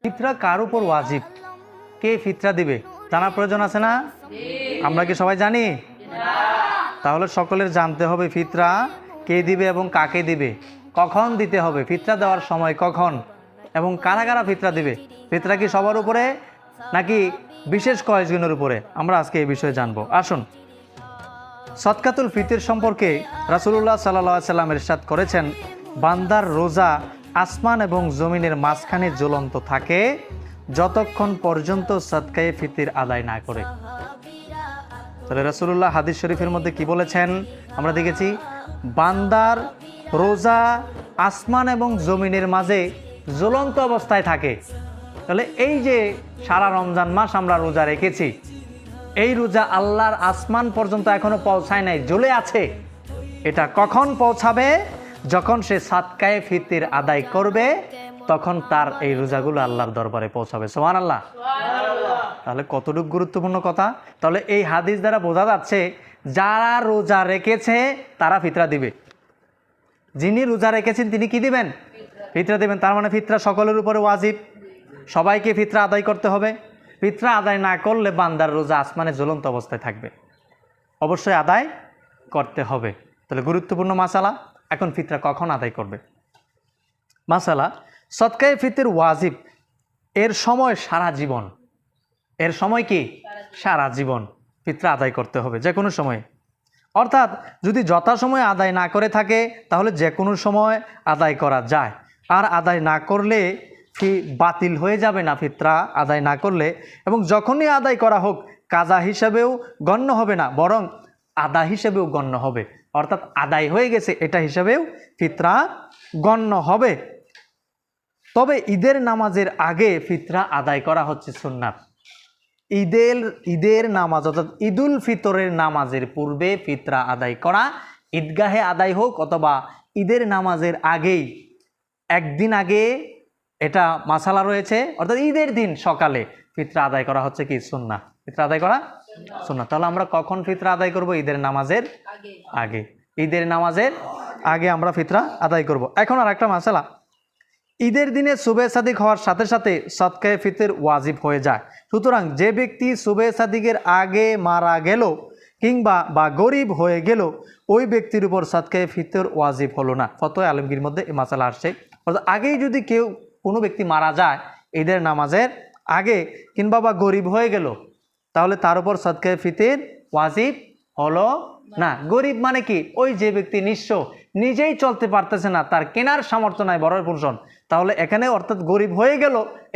ফিতরা কার উপর ওয়াজিব, কে ফিতরা দিবে জানার প্রয়োজন আছে না? আমরা কি সবাই জানি? তাহলে সকলের জানতে হবে ফিতরা কে দিবে এবং কাকে দিবে, কখন দিতে হবে, ফিতরা দেওয়ার সময় কখন, এবং কারা কারা ফিতরা দিবে। ফিতরা কি সবার উপরে নাকি বিশেষ কয়েকজনের উপরে, আমরা আজকে এই বিষয়ে জানবো। আসুন, সদকাতুল ফিতর সম্পর্কে রাসূলুল্লাহ সাল্লাল্লাহু আলাইহি ওয়াসাল্লাম ইরশাদ করেছেন, বান্দার রোজা আসমান এবং জমিনের মাঝখানে ঝুলন্ত থাকে যতক্ষণ পর্যন্ত সদকায়ে ফিতর আদায় না করে। তাহলে রাসূলুল্লাহ হাদিস শরীফের মধ্যে কি বলেছেন আমরা দেখেছি, বান্দার রোজা আসমান এবং জমিনের মাঝে ঝুলন্ত অবস্থায় থাকে। তাহলে এই যে সারা রমজান মাস আমরা রোজা রেখেছি, এই রোজা আল্লাহর আসমান পর্যন্ত এখনো পৌঁছায় নাই, ঝুলে আছে। এটা কখন পৌঁছাবে? যখন সে সাদকায়ে ফিতর আদায় করবে, তখন তার এই রোজাগুলো আল্লাহর দরবারে পৌঁছাবে। সুবহানাল্লাহ। তাহলে কতটুকু গুরুত্বপূর্ণ কথা। তাহলে এই হাদিস দ্বারা বোঝা যাচ্ছে, যারা রোজা রেখেছে তারা ফিতরা দিবে। যিনি রোজা রেখেছেন তিনি কি দিবেন? ফিতরা দিবেন। তার মানে ফিতরা সকলের উপরে ওয়াজিব, সবাইকে ফিতরা আদায় করতে হবে। ফিতরা আদায় না করলে বান্দার রোজা আসমানে ঝুলন্ত অবস্থায় থাকবে। অবশ্যই আদায় করতে হবে। তাহলে গুরুত্বপূর্ণ মাসালা। এখন ফিতরা কখন আদায় করবে? মাসালা, সদকায়ে ফিতর ওয়াজিব, এর সময় সারা জীবন। এর সময় কি? সারা জীবন ফিতরা আদায় করতে হবে, যে কোনো সময়। অর্থাৎ যদি যথাসময়ে আদায় না করে থাকে তাহলে যে কোনো সময় আদায় করা যায়। আর আদায় না করলে বাতিল হয়ে যাবে না ফিতরা আদায় না করলে, এবং যখনই আদায় করা হোক কাজা হিসাবেও গণ্য হবে না, বরং আদা হিসেবেও গণ্য হবে। অর্থাৎ আদায় হয়ে গেছে এটা হিসাবেও ফিতরা গণ্য হবে। তবে ঈদের নামাজের আগে ফিতরা আদায় করা হচ্ছে সুন্নাত। ঈদের নামাজ অর্থাৎ ঈদুল ফিতরের নামাজের পূর্বে ফিতরা আদায় করা, ঈদগাহে আদায় হোক অথবা ঈদের নামাজের আগেই, একদিন আগে, এটা মাসালা রয়েছে। অর্থাৎ ঈদের দিন সকালে ফিতরা আদায় করা হচ্ছে কি? সুন্নাহ। ফিতরা আদায় করা সুন্নাহ। তাহলে আমরা কখন ফিতরা আদায় করব? ঈদের নামাজের আগে। ঈদের নামাজের আগে আমরা ফিতরা আদায় করব। এখন আর একটা মাসালা, ঈদের দিনে সুবে সাদিক হওয়ার সাথে সাথে সদকায়ে ফিতর ওয়াজিব হয়ে যায়। সুতরাং যে ব্যক্তি সুবে সাদিকের আগে মারা গেল কিংবা গরিব হয়ে গেল, ওই ব্যক্তির উপর সদকায়ে ফিতর ওয়াজিব হলো না। ফতোয়া আলমগীর মধ্যে এই মাসালা আসছে। অর্থাৎ আগেই যদি কোনো ব্যক্তি মারা যায় ঈদের নামাজের আগে কিংবা গরিব হয়ে গেল, তাহলে তার উপর সদকায়ে ফিতর ওয়াজিব হলো না। গরিব মানে কি? ওই যে ব্যক্তি নিঃস্ব, নিজেই চলতে পারতেছে না, তার কেনার সামর্থ্য নাই ভরণ পোষণ, তাহলে এখানে অর্থাৎ গরিব হয়ে গেল, এই